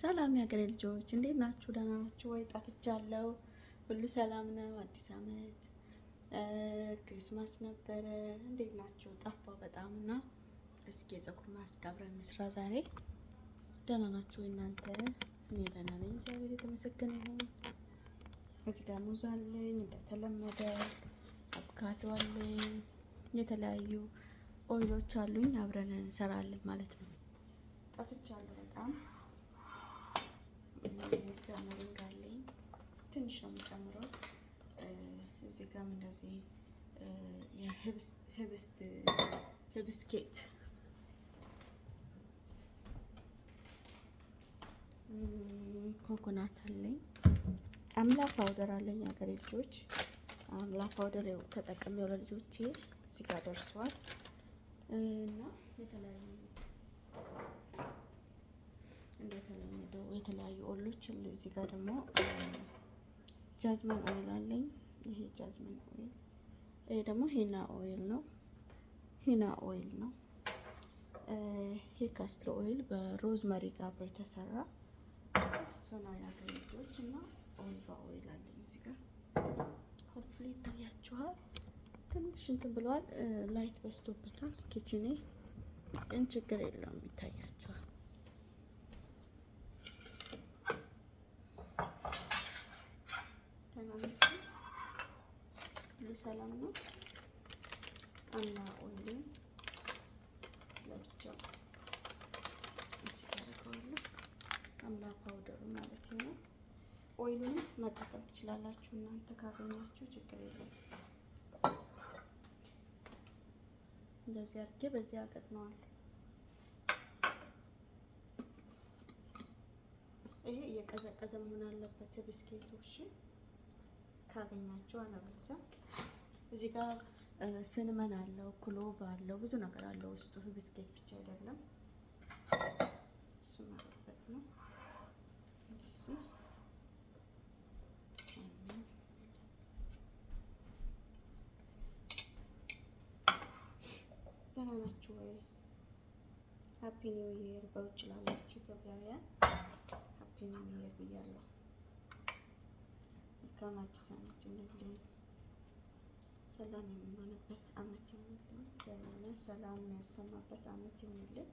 ሰላም የሀገሬ ልጆች እንዴት ናችሁ? ደህና ናችሁ ወይ? ጠፍቻለሁ። ሁሉ ሰላም ነው? አዲስ አመት ክሪስማስ ነበረ። እንዴት ናችሁ? ጠፋው በጣም እና እስኪ የፀጉር ማስክ አብረን እንስራ ዛሬ። ደህና ናችሁ እናንተ? እኔ ደህና ነኝ፣ እግዚአብሔር የተመሰገነ ይሁን። እዚህ ጋር ሙዝ አለኝ እንደተለመደ፣ አቮካዶ አለኝ፣ የተለያዩ ኦይሎች አሉኝ። አብረን እንሰራለን ማለት ነው። ጠፍቻለሁ በጣም። እዚህ ጋር ሞሪንጋ አለኝ፣ ትንሽ ነው የምጨምረው። እዚህ ጋርም እንደዚህ የህብስት ኬክ ኮኮናት አለኝ፣ አምላ ፓውደር አለኝ። ሀገሬ ልጆች አምላ ፓውደር ተጠቅሜው ለልጆቼ እዚህ ጋር ደርሷል። እና እንደተለመደው የተለያዩ ኦይሎች እዚህ ጋር ደግሞ ጃዝሚን ኦይል አለኝ። ይሄ ጃዝሚን ኦይል፣ ይሄ ደግሞ ሂና ኦይል ነው። ሂና ኦይል ነው። ይሄ ካስትር ኦይል በሮዝመሪ ጋር አብሮ የተሰራ እሱ ነው የሀገሬ ልጆች። እና ኦሊቫ ኦይል አለኝ እዚህ ጋር። ሆፕፉሊ ይታያችኋል። ትንሽ እንትን ብለዋል፣ ላይት በስቶበታል ኪችኔ፣ ግን ችግር የለውም ይታያችኋል። ደህና ናችሁ? ሁሉ ሰላም ነው? አምላ ኦይልን ለብቻው እዚህ ጋር አደርገዋለሁ። አምላ ፓውደሩ ማለት ነው። ኦይሉንም መጠቀም ትችላላችሁ እናንተ ካገኛችሁ፣ ችግር የለም። እንደዚህ አድርጌ በዚህ አቀጥነዋለሁ። ይሄ እየቀዘቀዘ መሆን አለበት ብስኬቶች ካገኛችሁ። አለበለዚያ እዚህ ጋር ስንመን አለው፣ ክሎቭ አለው፣ ብዙ ነገር አለው ውስጡ። ብስኬት ብቻ አይደለም፣ እሱ ማለት ነው። እንደዚህ ደህና ናችሁ ወይ? ሃፒ ኒው ይር። በውጭ ላላችሁ ኢትዮጵያውያን ሃፒ ኒው ይር ብያለሁ። መልካም አዲስ አመት ይሁንልኝ። ሰላም የምንሆንበት አመት ይሁንልኝ። እግዚአብሔር ሰላም የሚያሰማበት አመት ይሁንልኝ።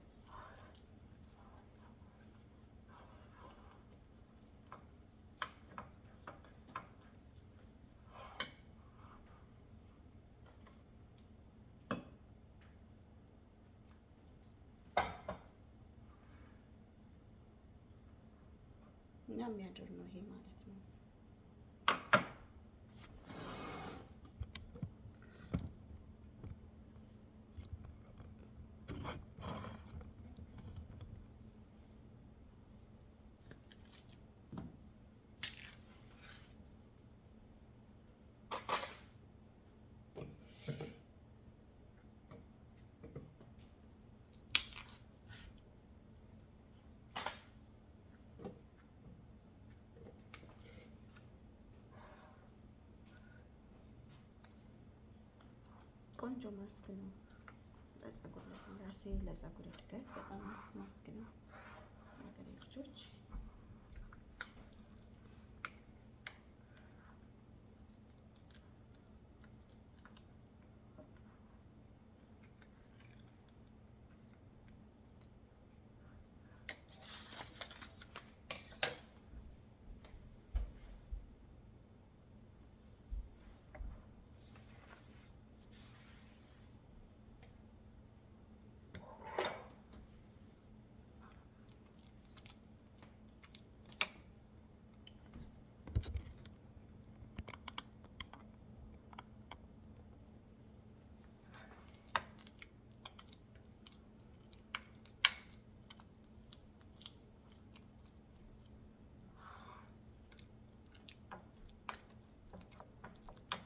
እና የሚያድር ነው ይሄ ማለት ነው። ቆንጆ ማስክ ነው ለፀጉር ለስላሴ፣ ለፀጉር እድገት በጣም ማስክ ነው የሀገሬ ልጆች።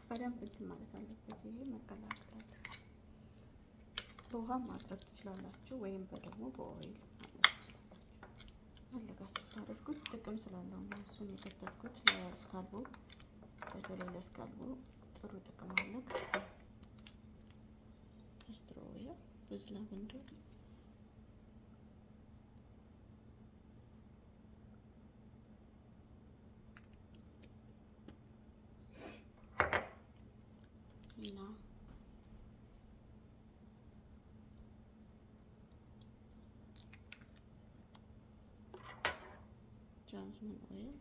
በደንብ እንትን ማለት አለበት። ይሄ መቀላቀል አለበት። በውሃም ማጥረግ ትችላላችሁ፣ ወይም ደግሞ በኦይል ማጥረግ ትችላላችሁ። ፈለጋችሁ ታደርጉት። ጥቅም ስላለው ነው እሱን የከተልኩት። ለስካልቦ፣ በተለይ ለስካልቦ ጥሩ ጥቅም አለው። ከዛ ካስትር ኦይል፣ ብዙ ላቨንደር ጃዝሚን ኦይል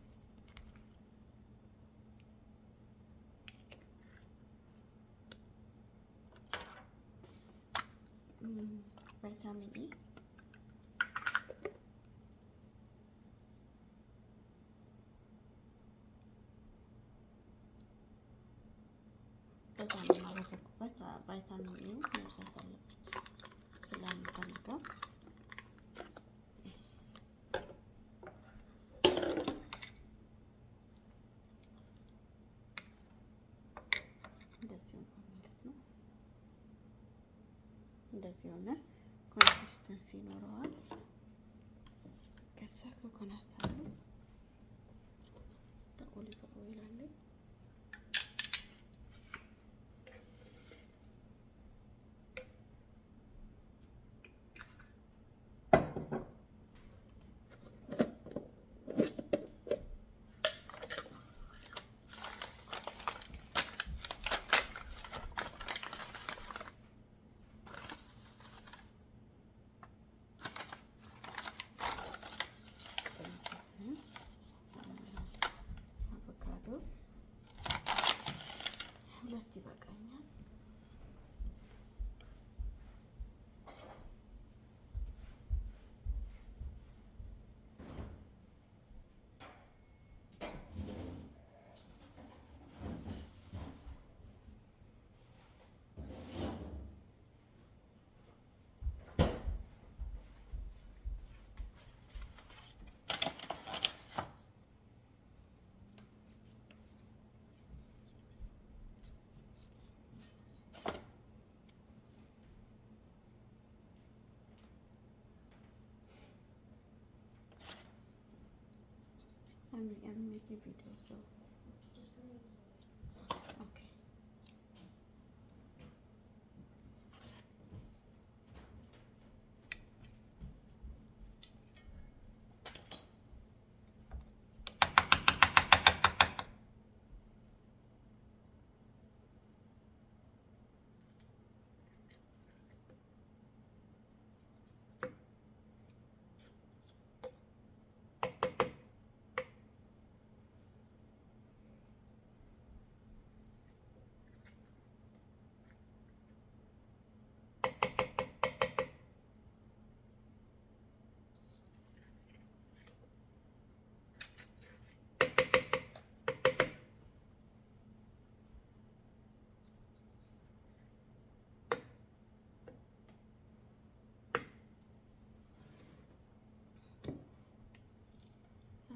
ቫይታሚን ኢ በዛ ነው የማደርግበት። ቫይታሚን ኢ መብዛት አለበት ስለምፈልገው እንደዚህ ነው ማለት ነው። እንደዚህ ሆነ ኮንሲስተንሲ ይኖረዋል። ከዛ ኮኮናት አለ ኦሊቭ ኦይል አለ ሁለት ይበቃኛል። I'm making video, so okay.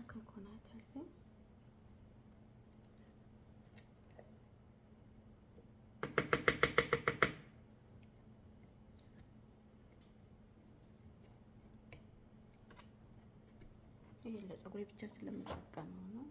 ኮኮናት አለ ይሄ ለፀጉሬ ብቻ ስለምጠቀመው ነው።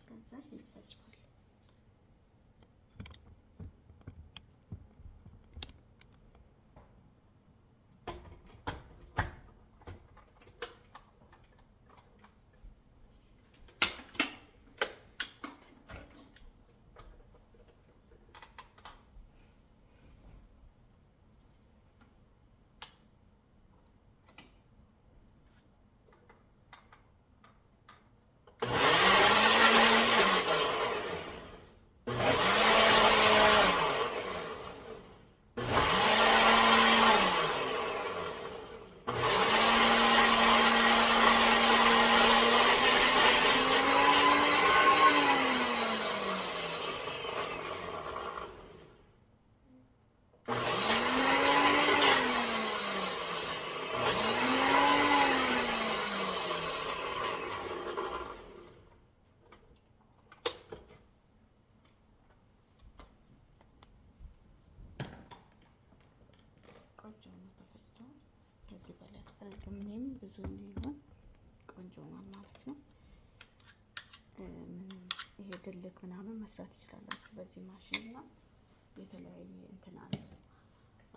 ከዛ ይፈጫል። ከዚህ በላይ አልፈልግም። እኔም ብዙ እንዲሆን ቆንጆ ሆኗል ማለት ነው። ይሄ ድልክ ምናምን መስራት ትችላላችሁ በዚህ ማሽን እና የተለያየ እንትን አለ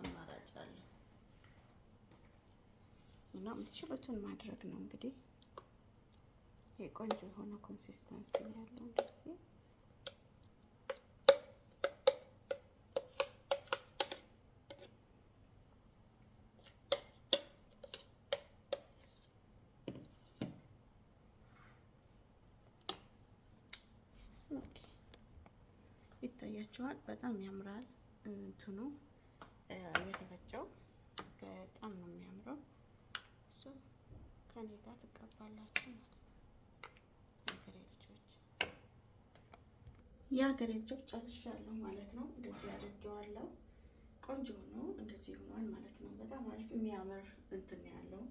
አማራጭ አለ እና የምትችሉትን ማድረግ ነው እንግዲህ። የቆንጆ የሆነ ኮንሲስተንሲ ያለው እንደዚህ ይታያችኋል። በጣም ያምራል እንትኑ የተፈጨው በጣም ነው የሚያምረው። እሱ ከኔ ጋር ትቀባላችሁ ማለት ነው። የሀገሬ ልጆች ጨርሻለሁ ማለት ነው። እንደዚህ አድርጌዋለሁ። ቆንጆ ነው። እንደዚህ ሆኗል ማለት ነው። በጣም አሪፍ የሚያምር እንትን ያለው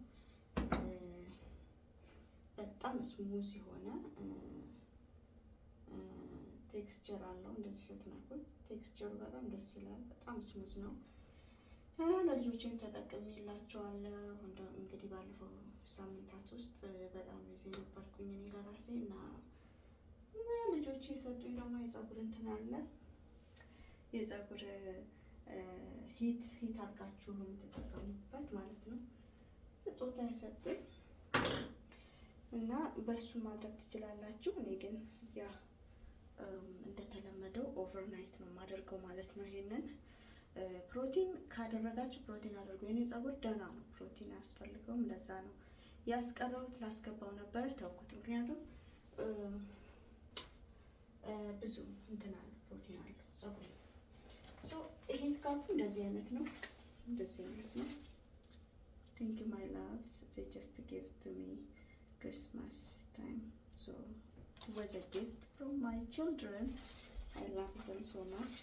በጣም ስሙዝ የሆነ ቴክስቸር አለው። እንደዚህ ስትነኩት ቴክስቸሩ በጣም ደስ ይላል። በጣም ስሙዝ ነው። ለልጆቼም ተጠቅሜላቸዋለሁ። እንግዲህ ባለፈው ሳምንታት ውስጥ በጣም ቢዚ ነበርኩኝ እኔ ለራሴ እና ልጆቼ የሰጡኝ ደግሞ የፀጉር እንትን አለ የፀጉር ሂት አድርጋችሁ የምትጠቀሙበት ማለት ነው። ስጦታ የሰጡኝ እና በሱ ማድረግ ትችላላችሁ። እኔ ግን ያ እንደተለመደው ኦቨርናይት ነው የማደርገው ማለት ነው። ይሄንን ፕሮቲን ካደረጋችሁ ፕሮቲን አድርጎ የኔ ፀጉር ደህና ነው፣ ፕሮቲን አያስፈልገውም። ለዛ ነው ያስቀረሁት። ላስገባው ነበረ ተውኩት። ምክንያቱም ብዙ እንትን አለ ፕሮቲን አለው ፀጉር። ሶ ይሄን ካፑ እንደዚህ አይነት ነው፣ እንደዚህ አይነት ነው። ቴንክ ዩ ማይ ላቭስ they just gave to me Christmas time, so it was a gift from my children. I love them so much.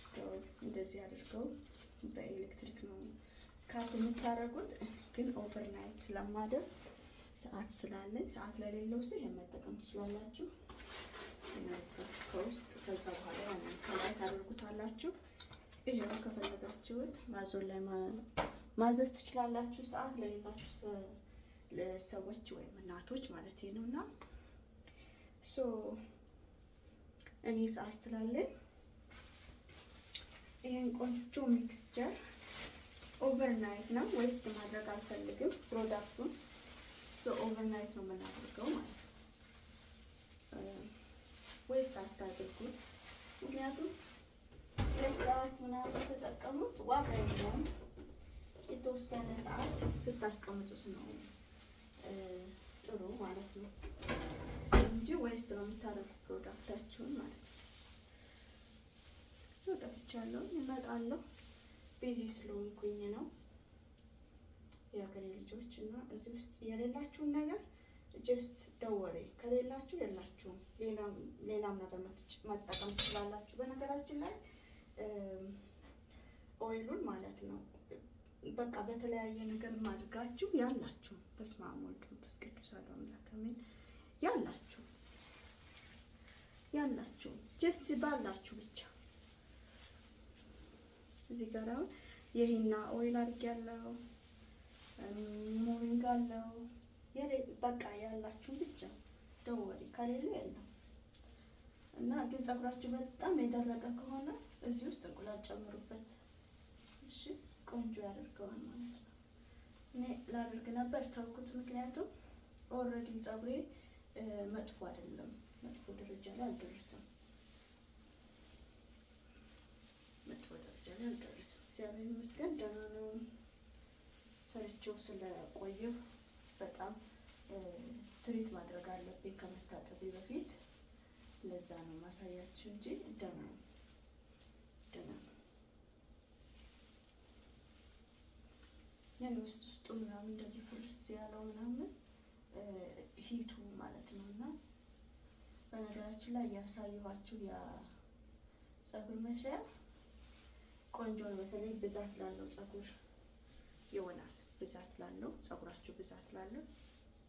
so እንደዚህ አድርገው በኤሌክትሪክ ነው ካፕ የምታደርጉት። ግን ኦቨርናይት ስለማደር ሰዓት ስላለኝ ሰዓት ለሌለው ሰው ይሄን መጠቀም ትችላላችሁ። እናንተች ከውስጥ ከዛ በኋላ ያንን ከላይ ታደርጉታላችሁ። ይሄው ከፈለጋችሁት ማዞን ላይ ማዘዝ ትችላላችሁ። ሰዓት ለሌላችሁ ለሰዎች ወይም እናቶች ማለት ነውና ሶ እኔ ሰዓት ስላለኝ ይሄን ቆንጆ ሚክስቸር ኦቨርናይት ነው ዌስት ማድረግ አልፈልግም ፕሮዳክቱን። ሶ ኦቨርናይት ነው የምናደርገው ማለት ነው። ዌስት አታድርጉት፣ ምክንያቱም ለሰዓት ምናምን ተጠቀሙት ዋጋ የለውም። የተወሰነ ሰዓት ስታስቀምጡት ነው ጥሩ ማለት ነው እንጂ ዌስት ነው የምታደርጉት ፕሮዳክታችሁን ማለት ነው። ሰው ጠፍቻለሁ፣ እመጣለሁ። ቢዚ ስለሆንኩኝ ነው የሀገሬ ልጆች። እና እዚህ ውስጥ የሌላችሁን ነገር ጀስት ደወሬ ከሌላችሁ የላችሁም። ሌላም ነገር መጠቀም ትችላላችሁ። በነገራችን ላይ ኦይሉን ማለት ነው በቃ በተለያየ ነገር ማድረጋችሁ ያላችሁ በስመ አብ ወወልድ ወመንፈስ ቅዱስ አሐዱ አምላክ አሜን። ያላችሁ ጀስት ባላችሁ ብቻ። እዚህ ጋር አሁን የሂና ኦይል አድርጌያለሁ፣ ሞሪንጋ አለው። በቃ ያላችሁ ብቻ ደወሪ ከሌለ የለም። እና ግን ፀጉራችሁ በጣም የደረቀ ከሆነ እዚህ ውስጥ እንቁላል ጨምሩበት። እሺ ቆንጆ ያደርገዋል ማለት ነው። እኔ ላደርግ ነበር ተውኩት፣ ምክንያቱም ኦልሬዲ ፀጉሬ መጥፎ አይደለም፣ መጥፎ ደረጃ ላይ አልደረሰም። እግዚአብሔር ይመስገን ደህና ነው። ሰርቼው ስለቆየሁ በጣም ትሪት ማድረግ አለብኝ ከመታጠቢ በፊት። ለዛ ነው ማሳያችሁ እንጂ ደህና ነው። ያን ውስጡ ምናምን እንደዚህ ፍርስ ያለው ምናምን ሂቱ ማለት ነውና በነገራችን ላይ ያሳየኋችሁ ያ ፀጉር መስሪያ ቆንጆ ነው። በተለይ ብዛት ላለው ፀጉር ይሆናል። ብዛት ላለው ፀጉራችሁ ብዛት ላለው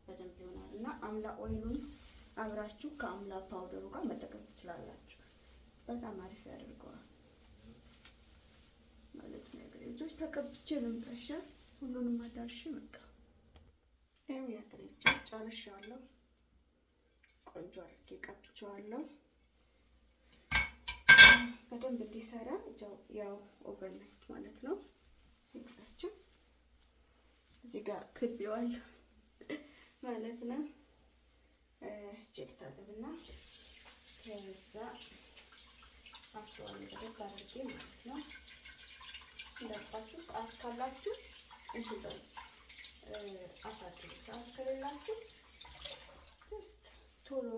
በደንብ ይሆናል። እና አምላ ኦይሉን አብራችሁ ከአምላ ፓውደሩ ጋር መጠቀም ትችላላችሁ። በጣም አሪፍ ያደርገዋል ማለት ነው። ልጆች ተቀብቼ ልምጣሻ ሁሉንም አዳርሼ መጣ። ይኸው የሀገሬ ልጆች ጨርሻለሁ። ቆንጆ አድርጌ ቀብቼዋለሁ። በደንብ እንዲሰራ ያው ኦቨርናይት ማለት ነው። ይላችሁ እዚህ ጋር ክቤዋለሁ ማለት ነው። ቼክ ታጥብና ከዛ አስረዋለሁ በደንብ አድርጌ ማለት ነው። እንዳልኳችሁ ሰዓት ካላችሁ እንትን በሉ አሳድሩ። ሰዓት ከሌላችሁ ጀስት ቶሎ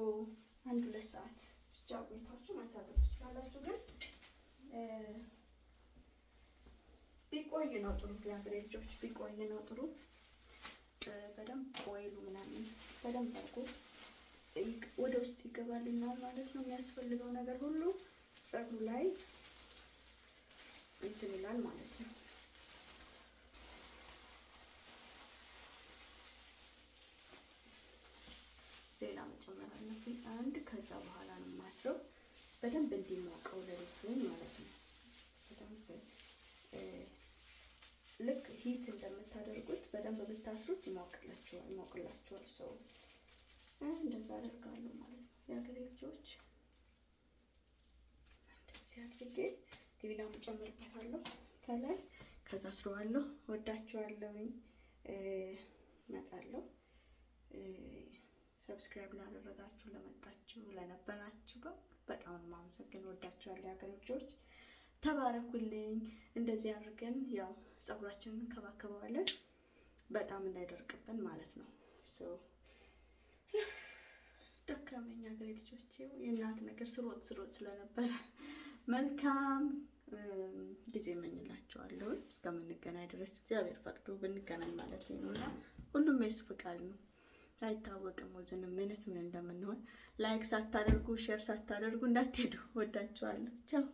1-2 ሰዓት ብቻ ቆይታችሁ መታጠብ ትችላላችሁ። ግን ቢቆይ ነው ጥሩ። የሀገሬ ልጆች ቢቆይ ነው ጥሩ። በደንብ ኦይሉ ምናምን በደንብ አድርጎ ወደ ውስጥ ይገባልናል ማለት ነው። የሚያስፈልገው ነገር ሁሉ ፀጉሩ ላይ እንትን ይላል ማለት ነው። ሌላ መጨመር አለብኝ አንድ። ከዛ በኋላ ነው የማስረው በደንብ እንዲሞቀው ለሊቱን ማለት ነው። በደንብ ልክ ሂት እንደምታደርጉት በደንብ ብታስሩት ይሞቅላችኋል። ሰው እንደዛ አደርጋለሁ ማለት ነው። የሀገሬ ልጆች እንደዚህ አድርጌ ሌላ መጨመርበታለሁ ከላይ። ከዛ አስረዋለሁ። ወዳችኋለሁኝ። እመጣለሁ። ሰብስክራይብ ላደረጋችሁ ለመጣችሁ ለነበራችሁ በጣም ማመሰግን። ወዳችኋለሁ የሀገሬ ልጆች። ተባረኩልኝ። እንደዚህ አድርገን ያው ፀጉራችንን እንከባከበዋለን በጣም እንዳይደርቅብን ማለት ነው። ደከመኝ ሀገሬ ልጆች። የእናት ነገር ስሮጥ ስለነበረ መልካም ጊዜ እመኝላችኋለሁ። እስከምንገናኝ ድረስ እግዚአብሔር ፈቅዶ ብንገናኝ ማለት ነውና ሁሉም የሱ ፍቃድ ነው። አይታወቅም ወዝንም ምን እንደምንሆን። ላይክ ሳታደርጉ ሼር ሳታደርጉ እንዳትሄዱ። ወዳችኋለሁ። ቻው